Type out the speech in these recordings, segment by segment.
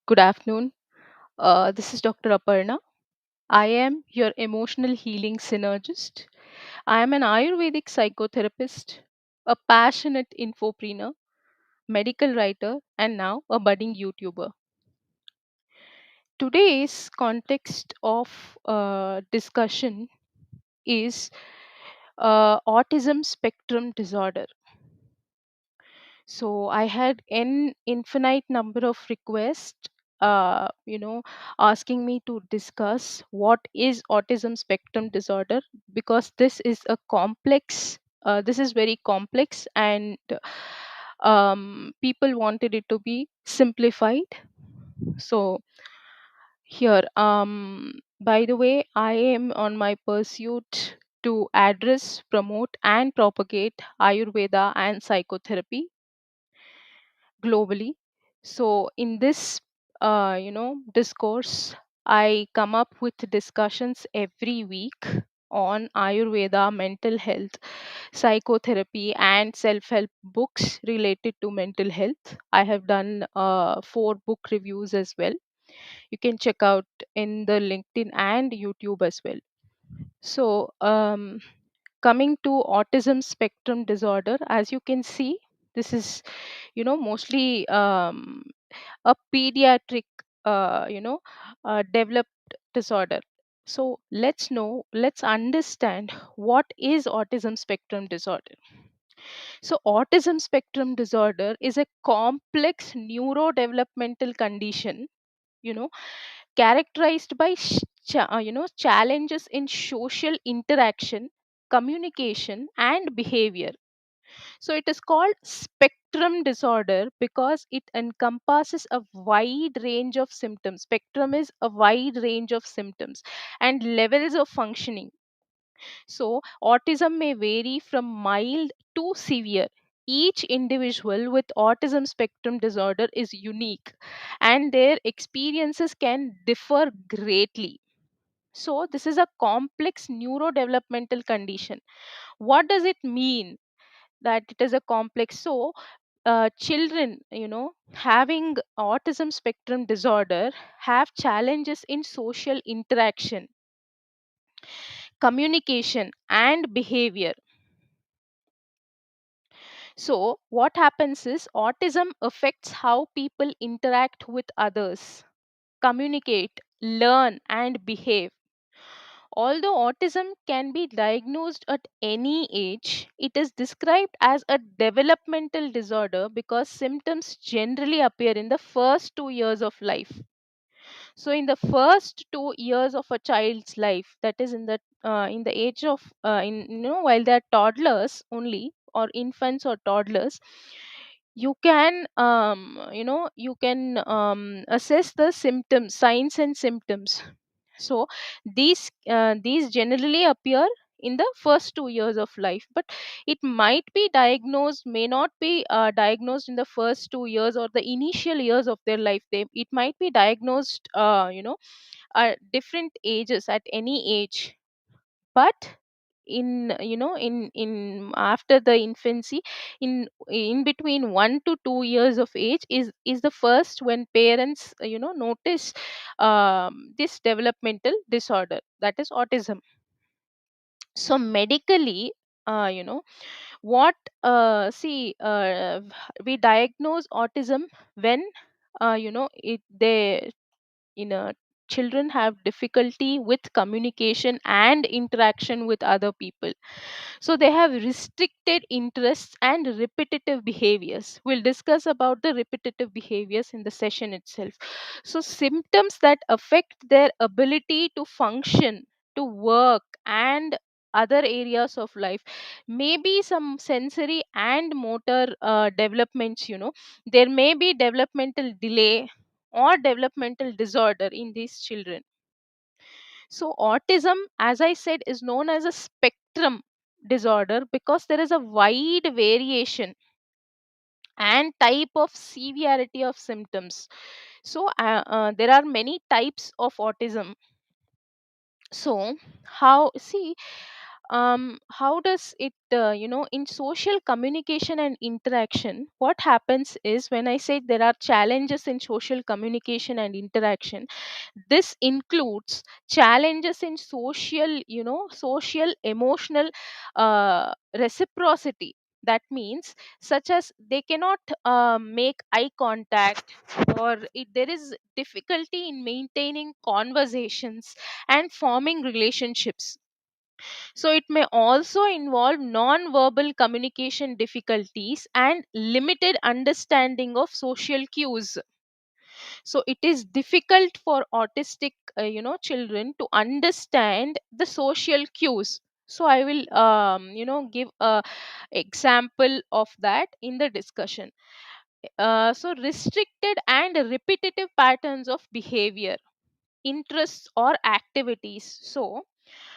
Good afternoon. This is Dr. Aparna. I am your emotional healing synergist. I am an Ayurvedic psychotherapist, a passionate infopreneur, medical writer, and now a budding YouTuber. Today's context of discussion is autism spectrum disorder. So I had an infinite number of requests, uh, you know, asking me to discuss what is autism spectrum disorder, because this is a complex. This is very complex, and people wanted it to be simplified. So here, by the way, I am on my pursuit to address, promote, and propagate Ayurveda and psychotherapy globally. So in this discourse, I come up with discussions every week on Ayurveda, mental health, psychotherapy, and self-help books related to mental health. I have done 4 book reviews as well. You can check out in the LinkedIn and YouTube as well. So coming to autism spectrum disorder, as you can see, this is mostly a pediatric developed disorder. So let's understand what is autism spectrum disorder. So autism spectrum disorder is a complex neurodevelopmental condition, you know characterized by challenges in social interaction, communication, and behavior. So it is called spectrum disorder because it encompasses a wide range of symptoms. Spectrum is a wide range of symptoms and levels of functioning. So autism may vary from mild to severe. Each individual with autism spectrum disorder is unique, and their experiences can differ greatly. So this is a complex neurodevelopmental condition. What does it mean that it is a complex? So children, having autism spectrum disorder, have challenges in social interaction, communication, and behavior. So what happens is autism affects how people interact with others, communicate, learn, and behave. Although autism can be diagnosed at any age, it is described as a developmental disorder because symptoms generally appear in the first 2 years of life. So, in the first 2 years of a child's life, that is in the age of while they're toddlers only, or infants or toddlers, you can assess the symptoms, signs and symptoms. So these generally appear in the first 2 years of life, but it might be diagnosed, may not be diagnosed in the first 2 years or the initial years of their life. It might be diagnosed at different ages, at any age. But in after the infancy, in between 1 to 2 years of age, is the first when parents notice this developmental disorder, that is autism. So medically, uh, you know what see we diagnose autism when they you know children have difficulty with communication and interaction with other people. So they have restricted interests and repetitive behaviors. We'll discuss about the repetitive behaviors in the session itself. So symptoms that affect their ability to function, to work, and other areas of life, maybe some sensory and motor developments. There may be developmental delay or developmental disorder in these children. So, autism, as I said, is known as a spectrum disorder because there is a wide variation and type of severity of symptoms. So, there are many types of autism. So, how see how does it in social communication and interaction, what happens is, when I say there are challenges in social communication and interaction, this includes challenges in social emotional reciprocity. That means, such as they cannot make eye contact, or there is difficulty in maintaining conversations and forming relationships. So it may also involve non-verbal communication difficulties and limited understanding of social cues. So it is difficult for autistic children to understand the social cues. So I will give a example of that in the discussion. So restricted and repetitive patterns of behavior, interests or activities. So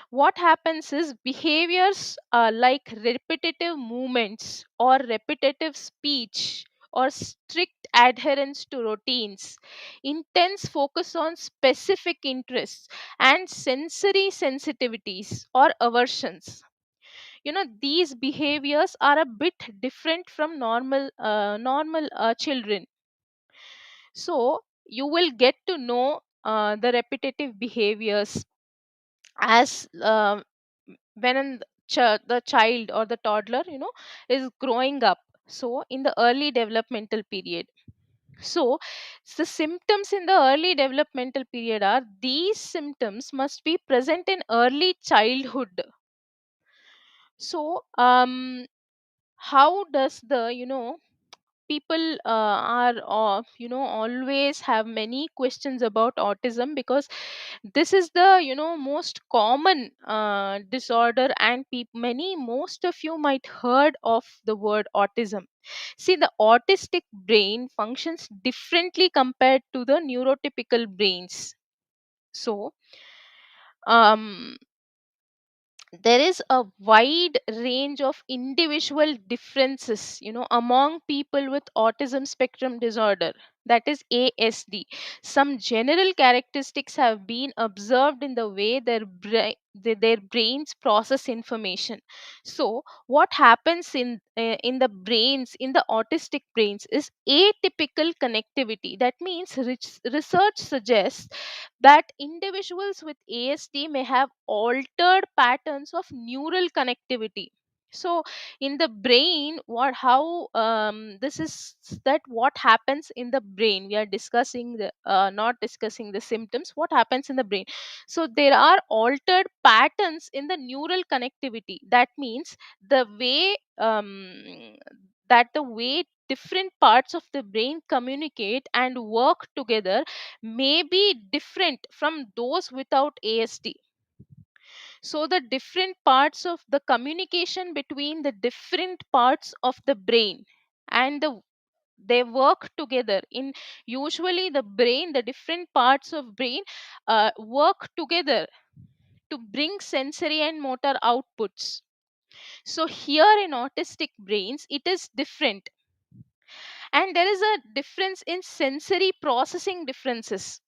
what happens is, behaviors like repetitive movements or repetitive speech or strict adherence to routines, intense focus on specific interests, and sensory sensitivities or aversions. These behaviors are a bit different from normal children. So you will get to know the repetitive behaviors as when the child or the toddler is growing up, so in the early developmental period. So the symptoms in the early developmental period are, these symptoms must be present in early childhood. So how does the people are always have many questions about autism, because this is the most common disorder, and many most of you might heard of the word autism. See, the autistic brain functions differently compared to the neurotypical brains. So um there is a wide range of individual differences among people with autism spectrum disorder, that is ASD. Some general characteristics have been observed in the way their brains process information. So what happens in the brains, in the autistic brains, is atypical connectivity. That means research suggests that individuals with ASD may have altered patterns of neural connectivity. So in the brain, what how this is that what happens in the brain, we are discussing the not discussing the symptoms, what happens in the brain. So there are altered patterns in the neural connectivity. That means the way the way different parts of the brain communicate and work together may be different from those without ASD. So the different parts of the communication between the different parts of the brain, and they work together in, usually the brain, the different parts of brain work together to bring sensory and motor outputs. So here in autistic brains it is different, and there is a difference in sensory processing differences.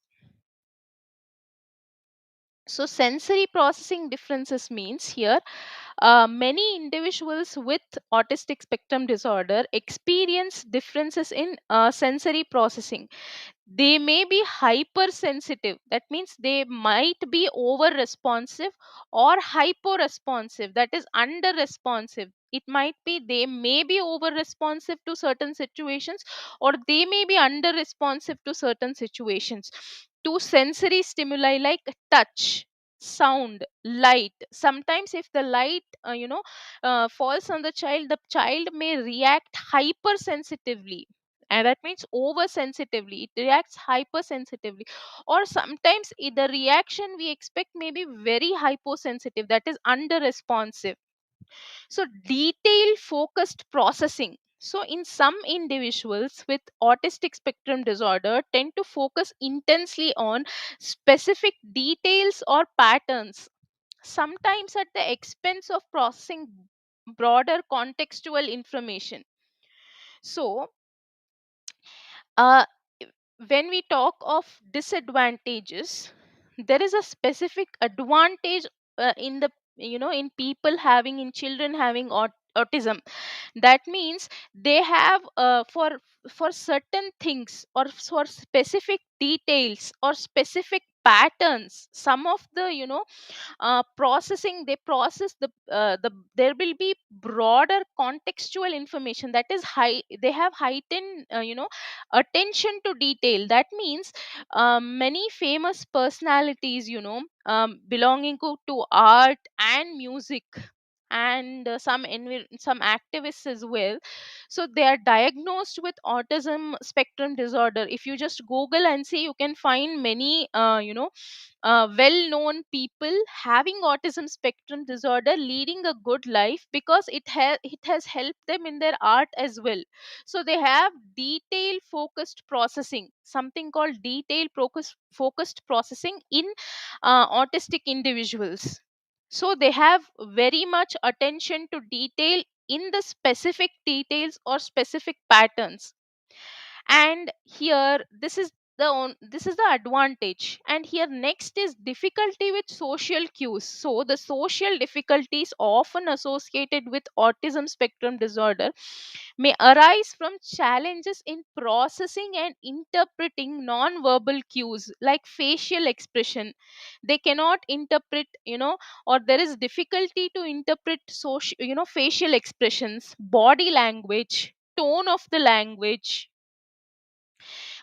So sensory processing differences means here, many individuals with autistic spectrum disorder experience differences in sensory processing. They may be hypersensitive. That means they might be over responsive, or hypo responsive, that is under responsive. It might be they may be over responsive to certain situations, or they may be under responsive to certain situations, to sensory stimuli like touch, sound, light. Sometimes if the light falls on the child may react hypersensitively, and that means oversensitively, it reacts hypersensitively. Or sometimes the reaction we expect may be very hyposensitive, that is under responsive. So detail focused processing. So in some individuals with autistic spectrum disorder tend to focus intensely on specific details or patterns, sometimes at the expense of processing broader contextual information. So uh, when we talk of disadvantages, there is a specific advantage in the in people having, in children having autism. That means they have, for certain things or for specific details or specific patterns, some of the processing, they process the there will be broader contextual information, that is high, they have heightened attention to detail. That means many famous personalities, belonging to art and music, and some activists as well, so they are diagnosed with autism spectrum disorder. If you just google and see, you can find many well known people having autism spectrum disorder leading a good life, because it has helped them in their art as well. So they have detail focused processing, something called focused processing in autistic individuals. So they have very much attention to detail in the specific details or specific patterns. And here, this is the advantage. And here next is difficulty with social cues. So the social difficulties often associated with autism spectrum disorder may arise from challenges in processing and interpreting non-verbal cues like facial expression. They cannot interpret, or there is difficulty to interpret social, facial expressions, body language, tone of the language.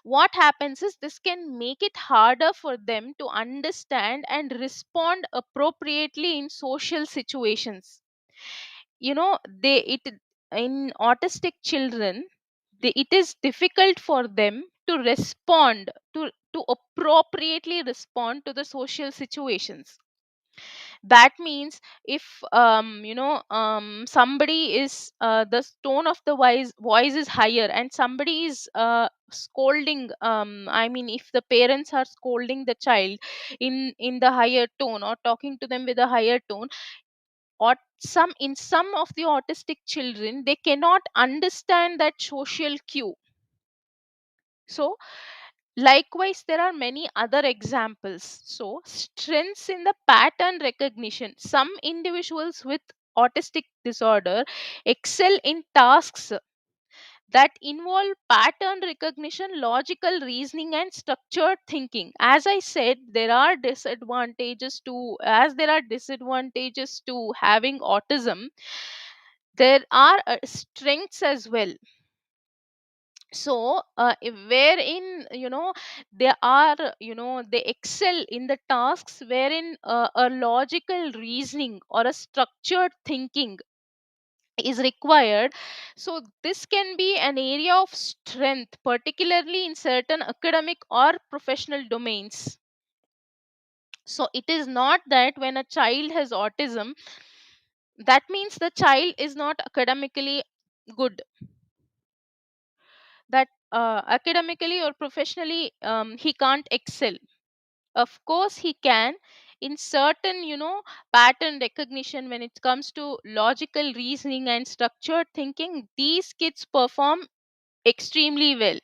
What happens is this can make it harder for them to understand and respond appropriately in social situations. They it in autistic children, it is difficult for them to respond to appropriately respond to the social situations. That means if somebody is, the tone of the voice is higher, and somebody is scolding, I mean, if the parents are scolding the child in the higher tone, or talking to them with a higher tone, or some of the autistic children, they cannot understand that social cue. So likewise, there are many other examples. So, strengths in the pattern recognition. Some individuals with autistic disorder excel in tasks that involve pattern recognition, logical reasoning, and structured thinking. As I said, there are disadvantages to having autism, there are strengths as well. So wherein, they are, they excel in the tasks wherein a logical reasoning or a structured thinking is required. So this can be an area of strength, particularly in certain academic or professional domains. So it is not that when a child has autism, that means the child is not academically good, that academically or professionally he can't excel. Of course he can, in certain, pattern recognition, when it comes to logical reasoning and structured thinking, these kids perform extremely well.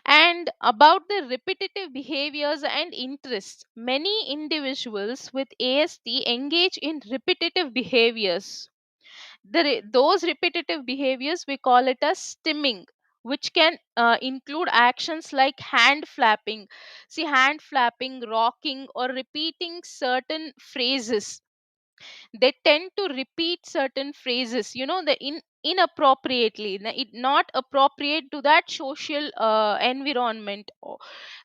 And about the repetitive behaviors and interests, many individuals with ASD engage in repetitive behaviors. Those repetitive behaviors, we call it as stimming, which can include actions like hand flapping. See, hand flapping, rocking, or repeating certain phrases. They tend to repeat certain phrases, the inappropriately, not appropriate to that social environment.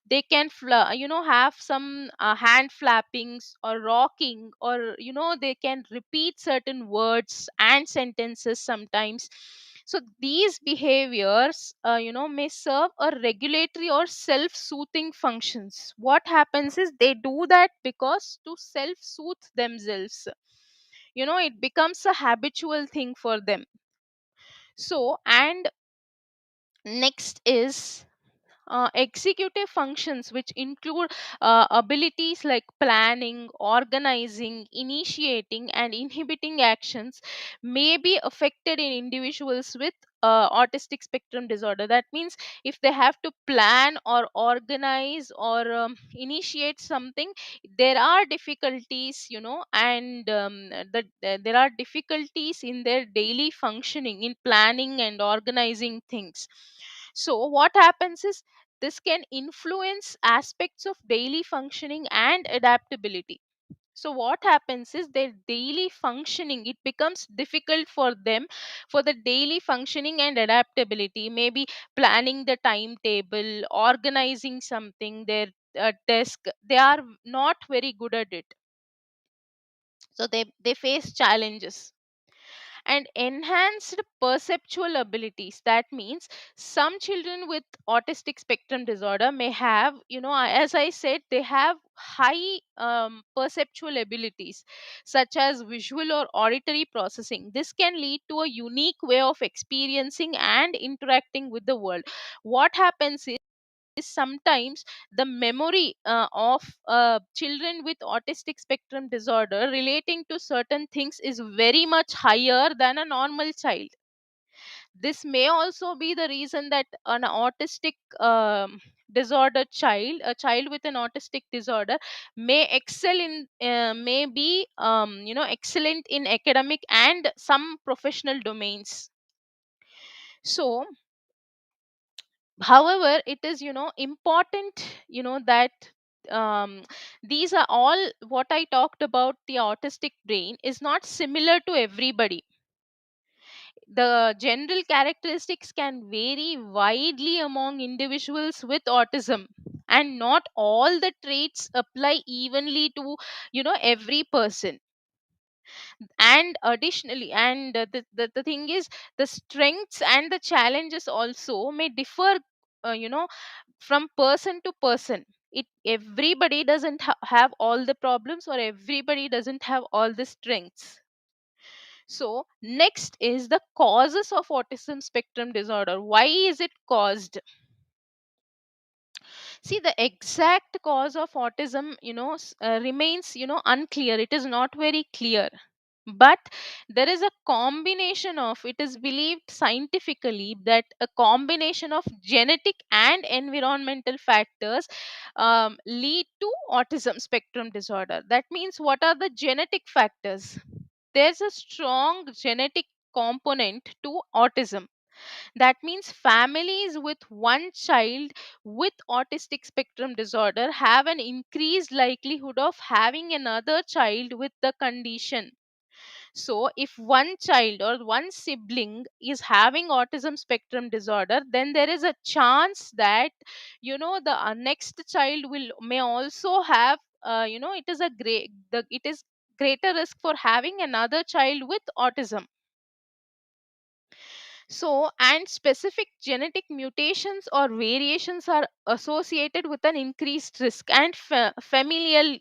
They can have some hand flappings or rocking, or they can repeat certain words and sentences sometimes. So these behaviors, may serve a regulatory or self-soothing functions. What happens is they do that because to self-soothe themselves. It becomes a habitual thing for them. So, and next is executive functions, which include abilities like planning, organizing, initiating, and inhibiting actions, may be affected in individuals with autistic spectrum disorder. That means if they have to plan or organize or initiate something, there are difficulties, and there are difficulties in their daily functioning, in planning and organizing things. So what happens is, this can influence aspects of daily functioning and adaptability. So what happens is, their daily functioning, it becomes difficult for them, for the daily functioning and adaptability, maybe planning the timetable, organizing something, their desk, they are not very good at it. So they face challenges. And enhanced perceptual abilities, that means some children with autistic spectrum disorder may have, as I said, they have high perceptual abilities, such as visual or auditory processing. This can lead to a unique way of experiencing and interacting with the world. What happens is, sometimes the memory of children with autistic spectrum disorder relating to certain things is very much higher than a normal child. This may also be the reason that an autistic disordered child, a child with an autistic disorder, may excel in may be excellent in academic and some professional domains. So however, it is, important, that um, these are all, what I talked about, the autistic brain is not similar to everybody. The general characteristics can vary widely among individuals with autism, and not all the traits apply evenly to, every person. And additionally, and the thing is, the strengths and the challenges also may differ, from person to person. It Everybody doesn't have all the problems, or everybody doesn't have all the strengths. So next is the causes of autism spectrum disorder. Why is it caused? See, the exact cause of autism, remains, unclear. It is not very clear. But there is a combination of, it is believed scientifically that a combination of genetic and environmental factors lead to autism spectrum disorder. That means, what are the genetic factors? There's a strong genetic component to autism. That means families with one child with autistic spectrum disorder have an increased likelihood of having another child with the condition. So, if one child or one sibling is having autism spectrum disorder, then there is a chance that, the next child will may also have, it is a great the it is greater risk for having another child with autism. So, and specific genetic mutations or variations are associated with an increased risk, and familial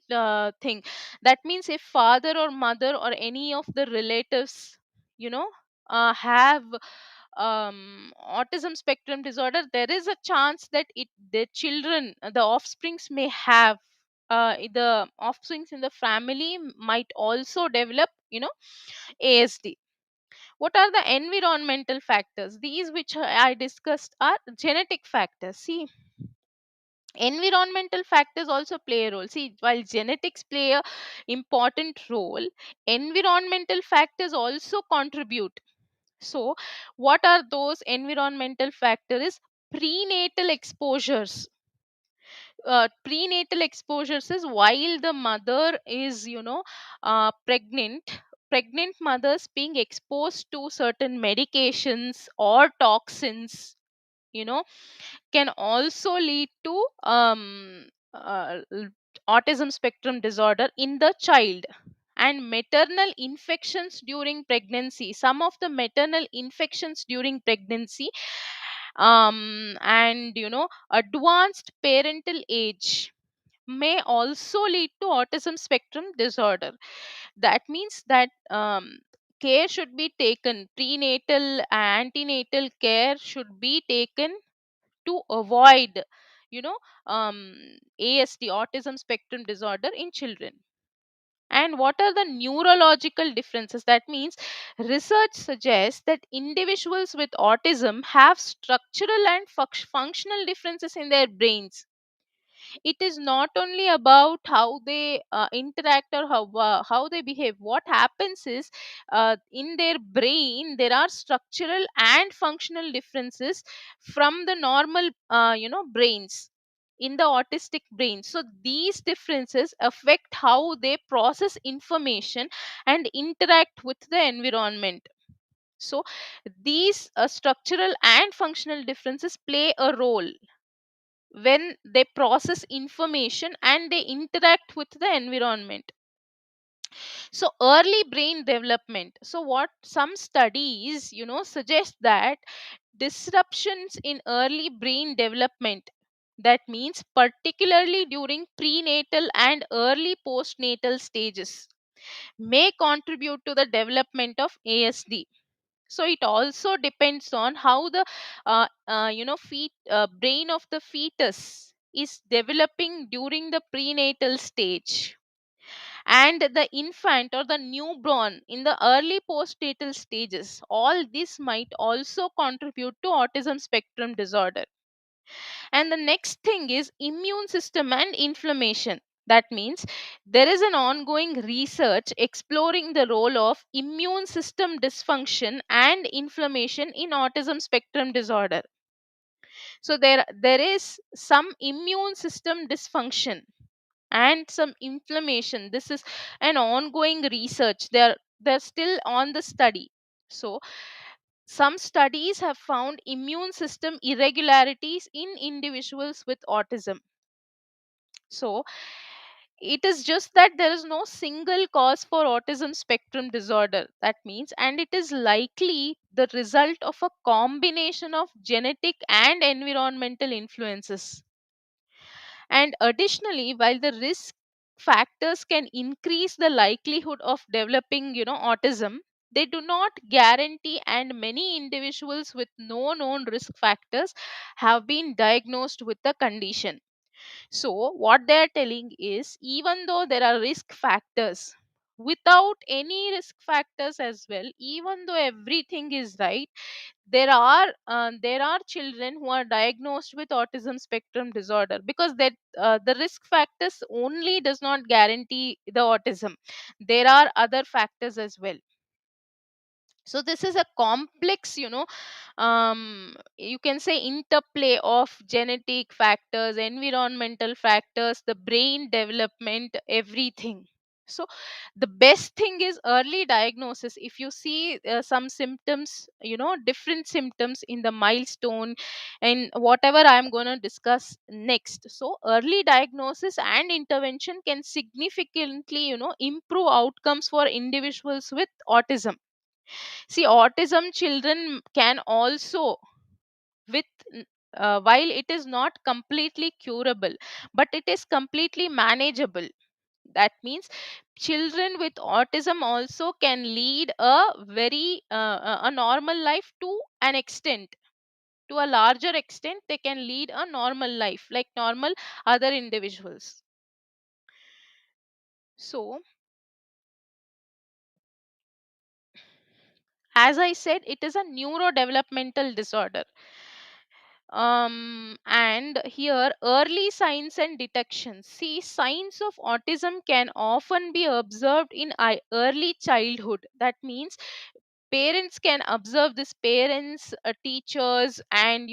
thing. That means, if father or mother or any of the relatives, you know, have autism spectrum disorder, there is a chance that the children, the offsprings may have. The offsprings in the family might also develop, ASD. What are the environmental factors? These which I discussed are genetic factors. See, environmental factors also play a role. See, while genetics play a important role, environmental factors also contribute. So what are those environmental factors? Prenatal exposures. Prenatal exposures is while the mother is, pregnant mothers being exposed to certain medications or toxins, you know can also lead to autism spectrum disorder in the child. And maternal infections during pregnancy, some of the maternal infections during pregnancy, and advanced parental age may also lead to autism spectrum disorder. That means that care should be taken, prenatal antenatal care should be taken to avoid, you know ASD, autism spectrum disorder, in children. And what are the neurological differences? That means research suggests that individuals with autism have structural and functional differences in their brains. It is not only about how they interact or how they behave. What happens is, in their brain there are structural and functional differences from the normal brains, in the autistic brain. So these differences affect how they process information and interact with the environment. So these structural and functional differences play a role when they process information and they interact with the environment. So early brain development, so what some studies suggest that disruptions in early brain development, that means particularly during prenatal and early postnatal stages, may contribute to the development of ASD. So it also depends on how the brain of the fetus is developing during the prenatal stage, and the infant or the newborn in the early postnatal stages. All this might also contribute to autism spectrum disorder. And the next thing is immune system and inflammation. That means there is an ongoing research exploring the role of immune system dysfunction and inflammation in autism spectrum disorder. So there is some immune system dysfunction and some inflammation. This is an ongoing research. They're still on the study. So some studies have found immune system irregularities in individuals with autism. So it is just that there is no single cause for autism spectrum disorder. That means, and it is likely the result of a combination of genetic and environmental influences. And additionally, while the risk factors can increase the likelihood of developing autism, they do not guarantee, and many individuals with no known risk factors have been diagnosed with the condition. So, what they are telling is, even though there are risk factors, without any risk factors as well, even though everything is right, there are children who are diagnosed with autism spectrum disorder, because that the risk factors only does not guarantee the autism. There are other factors as well. So this is a complex, you can say, interplay of genetic factors, environmental factors, the brain development, everything. So the best thing is early diagnosis. If you see some symptoms, different symptoms in the milestone and whatever I'm going to discuss next, so early diagnosis and intervention can significantly improve outcomes for individuals with autism. See, autism children can also, with while it is not completely curable, but it is completely manageable. That means children with autism also can lead a very a normal life to an extent. To a larger extent, they can lead a normal life like normal other individuals. So, as I said, it is a neurodevelopmental disorder. And here, early signs and detection. See, signs of autism can often be observed in early childhood. That means parents can observe this. Parents, teachers, and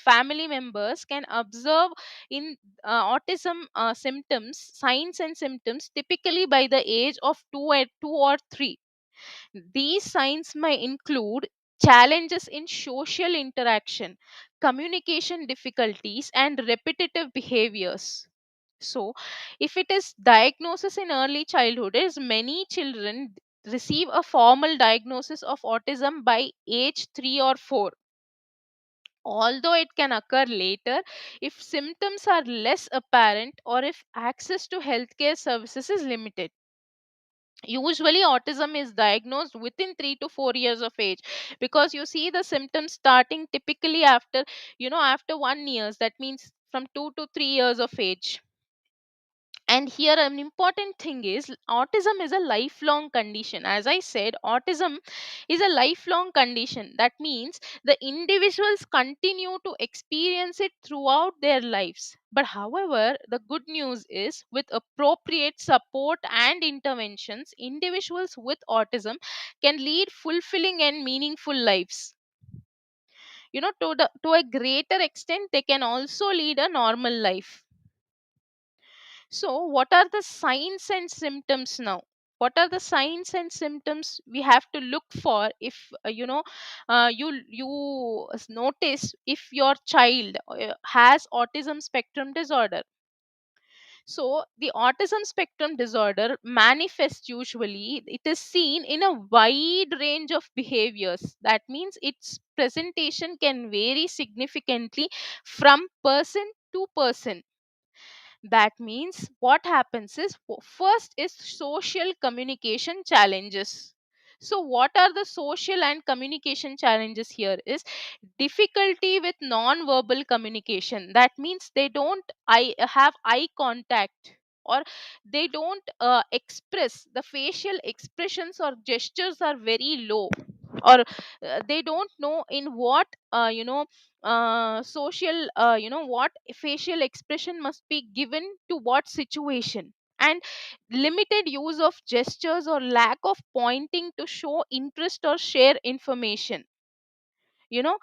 family members can observe in autism symptoms, signs and symptoms, typically by the age of 2 or 3. These signs may include challenges in social interaction, communication difficulties, and repetitive behaviors. So, if it is diagnosis in early childhood, as many children receive a formal diagnosis of autism by age 3 or 4. Although it can occur later if symptoms are less apparent or if access to healthcare services is limited. Usually autism is diagnosed within 3 to 4 years of age, because you see the symptoms starting typically after 1 years. That means from 2 to 3 years of age. And here an important thing is autism is a lifelong condition. As I said, autism is a lifelong condition. That means the individuals continue to experience it throughout their lives. But however, the good news is with appropriate support and interventions, individuals with autism can lead fulfilling and meaningful lives. To a greater extent, they can also lead a normal life. So, what are the signs and symptoms now? What are the signs and symptoms we have to look for if you notice if your child has autism spectrum disorder? So, the autism spectrum disorder manifests usually, it is seen in a wide range of behaviors. That means its presentation can vary significantly from person to person. That means what happens is, first is social communication challenges. So what are the social and communication challenges here is difficulty with non-verbal communication. That means they don't have eye contact, or they don't express, the facial expressions or gestures are very low, or they don't know in what social what facial expression must be given to what situation. And limited use of gestures or lack of pointing to show interest or share information. you know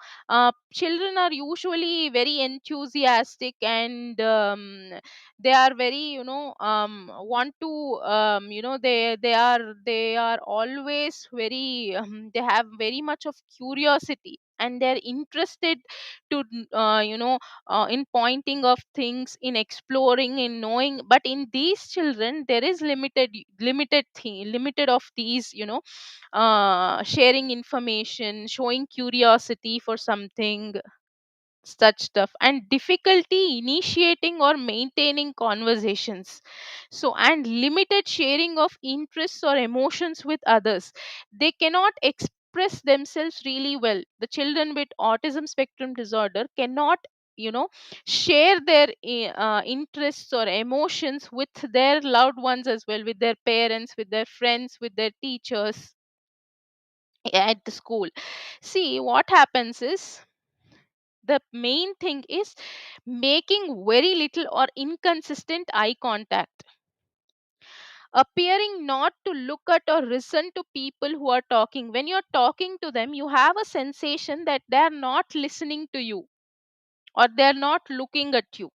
Children are usually very enthusiastic, and they are very want to they are always very they have very much of curiosity, and they're interested to in pointing of things, in exploring, in knowing. But in these children there is limited of these sharing information, showing curiosity for something, such stuff, and difficulty initiating or maintaining conversations. So, and limited sharing of interests or emotions with others. They cannot express themselves really well. The children with autism spectrum disorder cannot share their interests or emotions with their loved ones as well, with their parents, with their friends, with their teachers at the school. See, what happens is, the main thing is making very little or inconsistent eye contact, appearing not to look at or listen to people who are talking. When you're talking to them, you have a sensation that they're not listening to you, or they're not looking at you.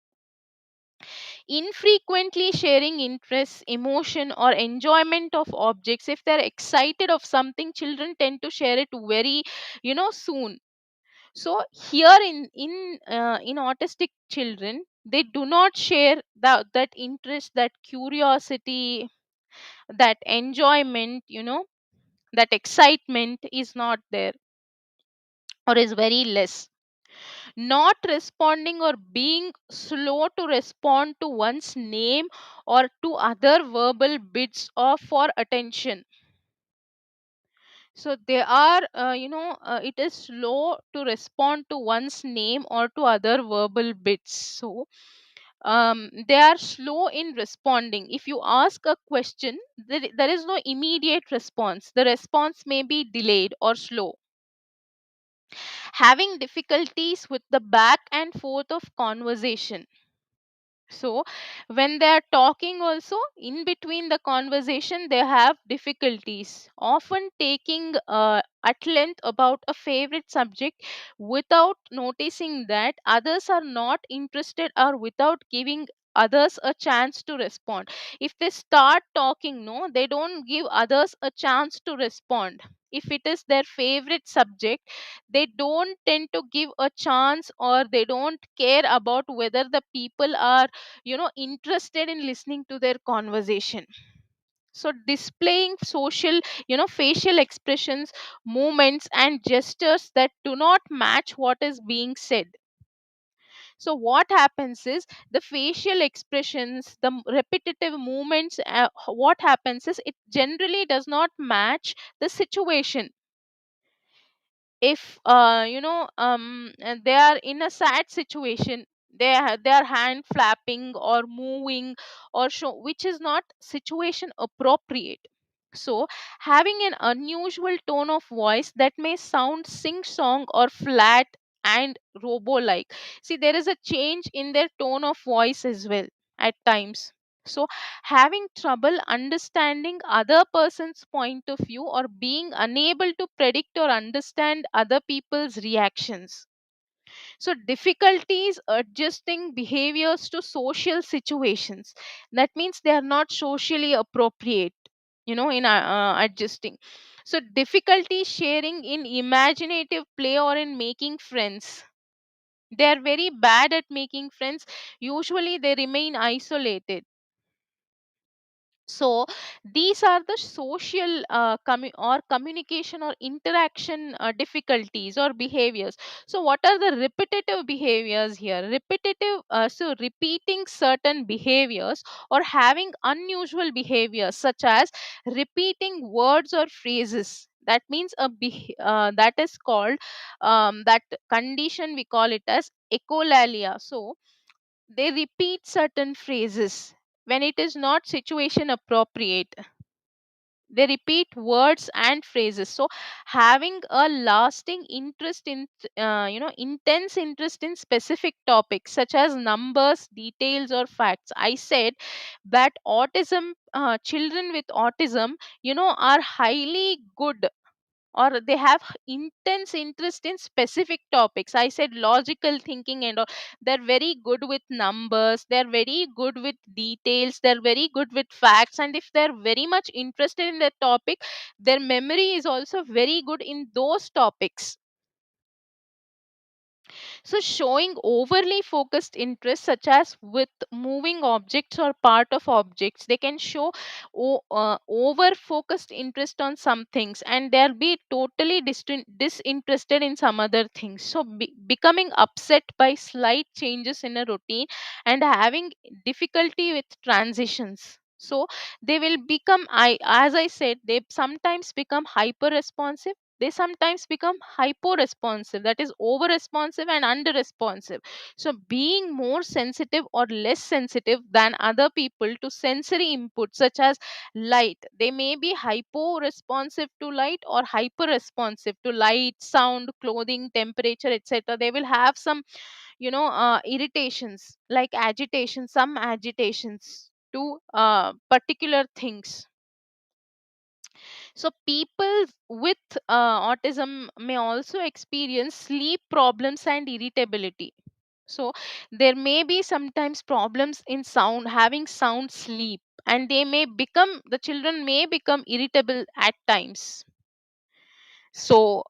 Infrequently sharing interests, emotion, or enjoyment of objects. If they're excited of something, children tend to share it very soon. So here in autistic children, they do not share that interest, that curiosity, that enjoyment, that excitement is not there, or is very less. Not responding, or being slow to respond to one's name or to other verbal bits of for attention. So they are it is slow to respond to one's name or to other verbal bits. So they are slow in responding. If you ask a question, there is no immediate response. The response may be delayed or slow. Having difficulties with the back and forth of conversation. So when they are talking also, in between the conversation they have difficulties, often taking at length about a favorite subject without noticing that others are not interested, or without giving others a chance to respond. If they start talking, no, they don't give others a chance to respond. If it is their favorite subject, they don't tend to give a chance, or they don't care about whether the people are interested in listening to their conversation. So displaying social facial expressions, movements, and gestures that do not match what is being said. So what happens is, the facial expressions, the repetitive movements, what happens is, it generally does not match the situation. If they are in a sad situation, their hand flapping or moving or show, which is not situation appropriate. So having an unusual tone of voice that may sound sing song or flat and robo like. See, there is a change in their tone of voice as well at times. So having trouble understanding other person's point of view or being unable to predict or understand other people's reactions. So difficulties adjusting behaviors to social situations, that means they are not socially appropriate, in adjusting. So difficulty sharing in imaginative play or in making friends, they are very bad at making friends. Usually they remain isolated. So these are the social or communication or interaction difficulties or behaviors. So what are the repetitive behaviors here? Repetitive, so repeating certain behaviors or having unusual behaviors, such as repeating words or phrases. That means that is called, that condition we call it as echolalia. So they repeat certain phrases when it is not situation appropriate. They repeat words and phrases. So having a lasting interest in, intense interest in specific topics such as numbers, details, or facts. I said that autism, children with autism, are highly good, or they have intense interest in specific topics. I said logical thinking and all. They're very good with numbers, they're very good with details, they're very good with facts, and if they're very much interested in that topic, their memory is also very good in those topics. So, showing overly focused interest, such as with moving objects or part of objects, they can show over focused interest on some things, and they'll be totally disinterested in some other things. So, becoming upset by slight changes in a routine and having difficulty with transitions. So, they will become, as I said, they sometimes become hyper responsive, they sometimes become hypo responsive, that is over responsive and under responsive. So being more sensitive or less sensitive than other people to sensory input such as light, they may be hypo responsive to light or hyper responsive to light, sound, clothing, temperature, etc. They will have some, irritations like agitation, some agitations to particular things. So, people with autism may also experience sleep problems and irritability. So, there may be sometimes problems in sound, having sound sleep, and the children may become irritable at times. So,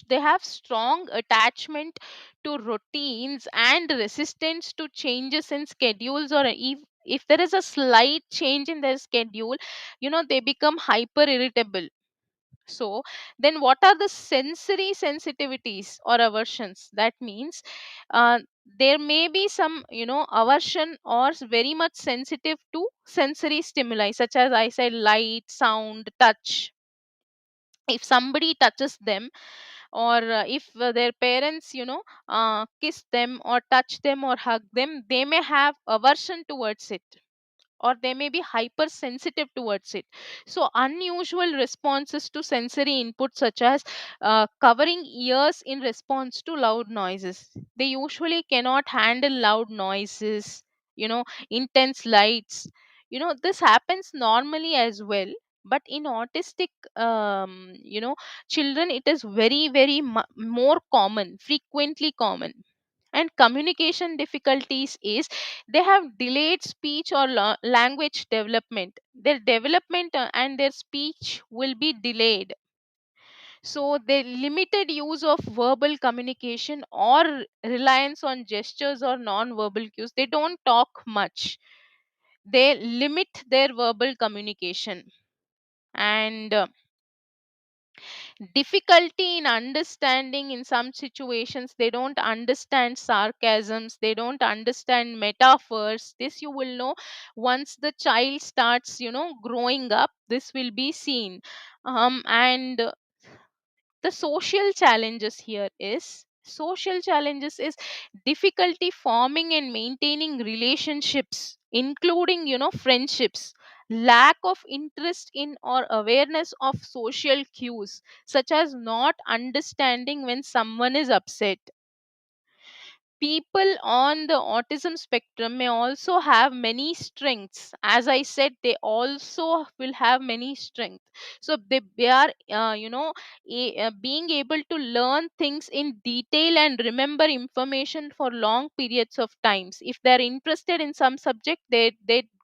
they have strong attachment to routines and resistance to changes in schedules, or if there is a slight change in their schedule, they become hyper irritable. So then what are the sensory sensitivities or aversions? That means there may be some, aversion or very much sensitive to sensory stimuli, such as I said light, sound, touch. If somebody touches them, or if their parents, kiss them or touch them or hug them, they may have aversion towards it, or they may be hypersensitive towards it. So unusual responses to sensory input, such as covering ears in response to loud noises. They usually cannot handle loud noises, intense lights. This happens normally as well, but in autistic, children, it is very very more common, frequently common. And communication difficulties is they have delayed speech or language development. Their development and their speech will be delayed. So the limited use of verbal communication or reliance on gestures or non-verbal cues, they don't talk much, they limit their verbal communication. And difficulty in understanding, in some situations they don't understand sarcasms, they don't understand metaphors. This you will know once the child starts, growing up, this will be seen. And the social challenges here is, Social challenges is difficulty forming and maintaining relationships, including, friendships, lack of interest in or awareness of social cues, such as not understanding when someone is upset. People on the autism spectrum may also have many strengths. As I said, they also will have many strengths. So they are, being able to learn things in detail and remember information for long periods of times. If they're interested in some subject, they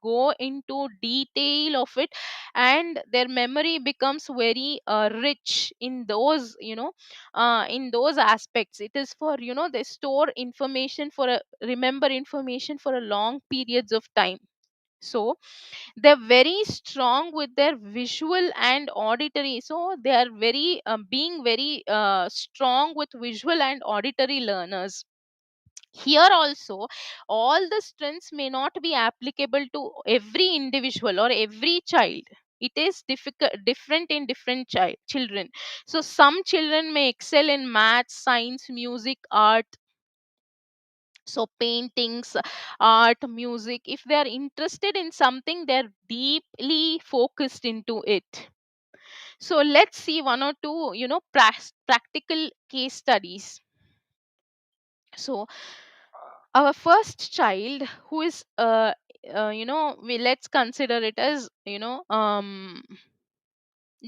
go into detail of it, and their memory becomes very rich in those, in those aspects. It is for, they store information for a remember information for a long periods of time. So they're very strong with their visual and auditory, so they are very, being very strong with visual and auditory learners. Here also, all the strengths may not be applicable to every individual or every child. It is different in different children. So some children may excel in math, science, music, art. So paintings, art, music, if they are interested in something, they're deeply focused into it. So let's see one or two, practical case studies. So our first child, who is, let's consider it as,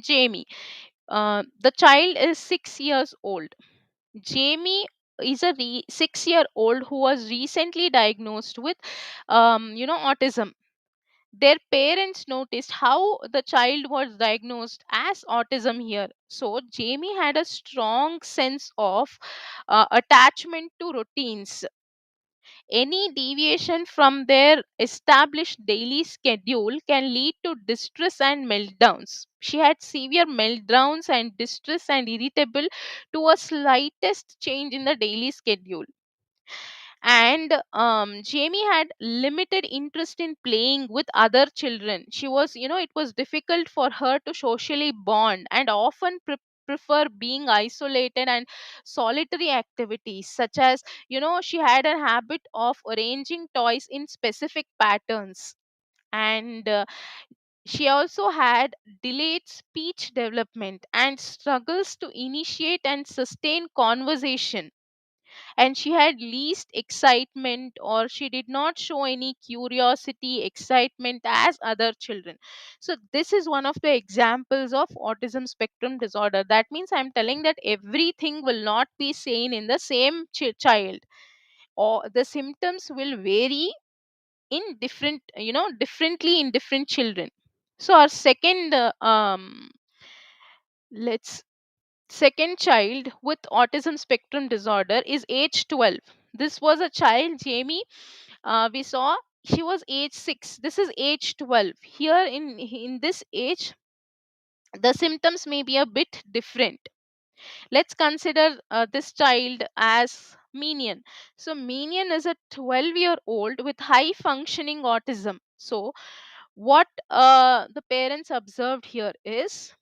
Jamie. The child is 6 years old. Jamie is a 6-year-old who was recently diagnosed with, autism. Their parents noticed how the child was diagnosed as autism here. So Jamie had a strong sense of attachment to routines. Any deviation from their established daily schedule can lead to distress and meltdowns. She had severe meltdowns and distress and irritable to a slightest change in the daily schedule. And Jamie had limited interest in playing with other children. She was, it was difficult for her to socially bond, and often prefer being isolated and solitary activities, such as, she had a habit of arranging toys in specific patterns. And she also had delayed speech development and struggles to initiate and sustain conversation. And she had least excitement, or she did not show any curiosity, excitement as other children. So this is one of the examples of autism spectrum disorder. That means I'm telling that everything will not be seen in the same child, or the symptoms will vary in different, differently in different children. So our let's second child with autism spectrum disorder is age 12. This was a child, Jamie. We saw she was age 6. This is age 12. Here in this age, the symptoms may be a bit different. Let's consider this child as Minion. So Minion is a 12-year-old with high functioning autism. So what the parents observed here is,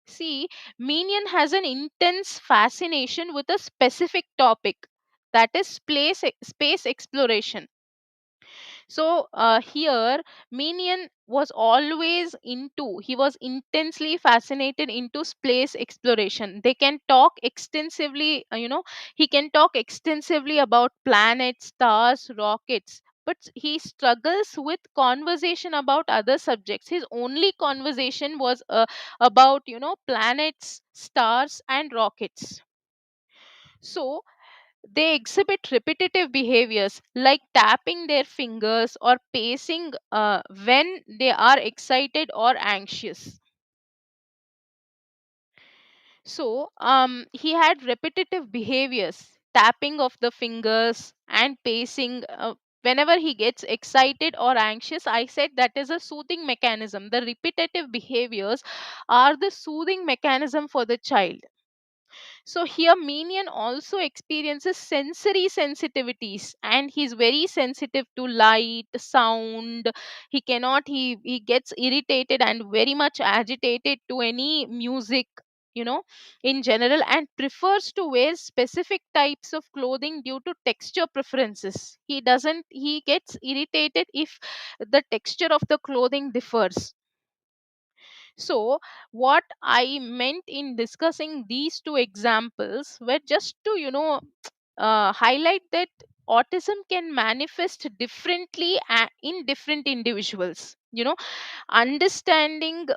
see, Minion has an intense fascination with a specific topic, that is space exploration. So here, Minion was always into, he was intensely fascinated into space exploration. They can talk extensively, he can talk extensively about planets, stars, rockets. But he struggles with conversation about other subjects. His only conversation was about, planets, stars, and rockets. So they exhibit repetitive behaviors like tapping their fingers or pacing when they are excited or anxious. So he had repetitive behaviors, tapping of the fingers and pacing. Whenever he gets excited or anxious, I said that is a soothing mechanism. The repetitive behaviors are the soothing mechanism for the child. So here Minion also experiences sensory sensitivities, and he's very sensitive to light, sound. He gets irritated and very much agitated to any music. in general, and prefers to wear specific types of clothing due to texture preferences. He gets irritated if the texture of the clothing differs. So, what I meant in discussing these two examples were just to, highlight that autism can manifest differently in different individuals. Understanding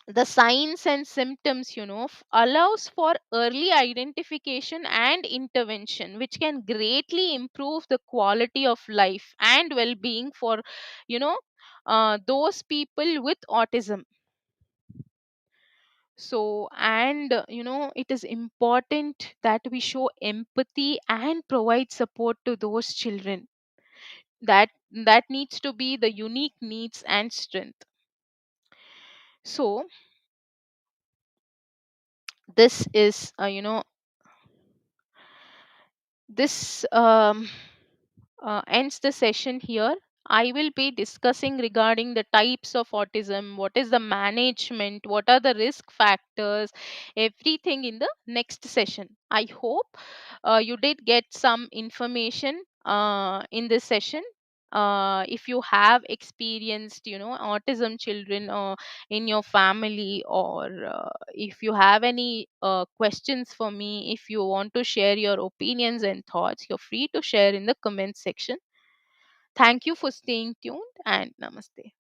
the signs and symptoms, allows for early identification and intervention, which can greatly improve the quality of life and well-being for, you know, those people with autism. So, and it is important that we show empathy and provide support to those children. That needs to be the unique needs and strength. So, this is this ends the session here. I will be discussing regarding the types of autism, what is the management, what are the risk factors, everything in the next session. I hope you did get some information in this session. If you have experienced, autism children in your family, or if you have any questions for me, if you want to share your opinions and thoughts, you're free to share in the comment section. Thank you for staying tuned, and namaste.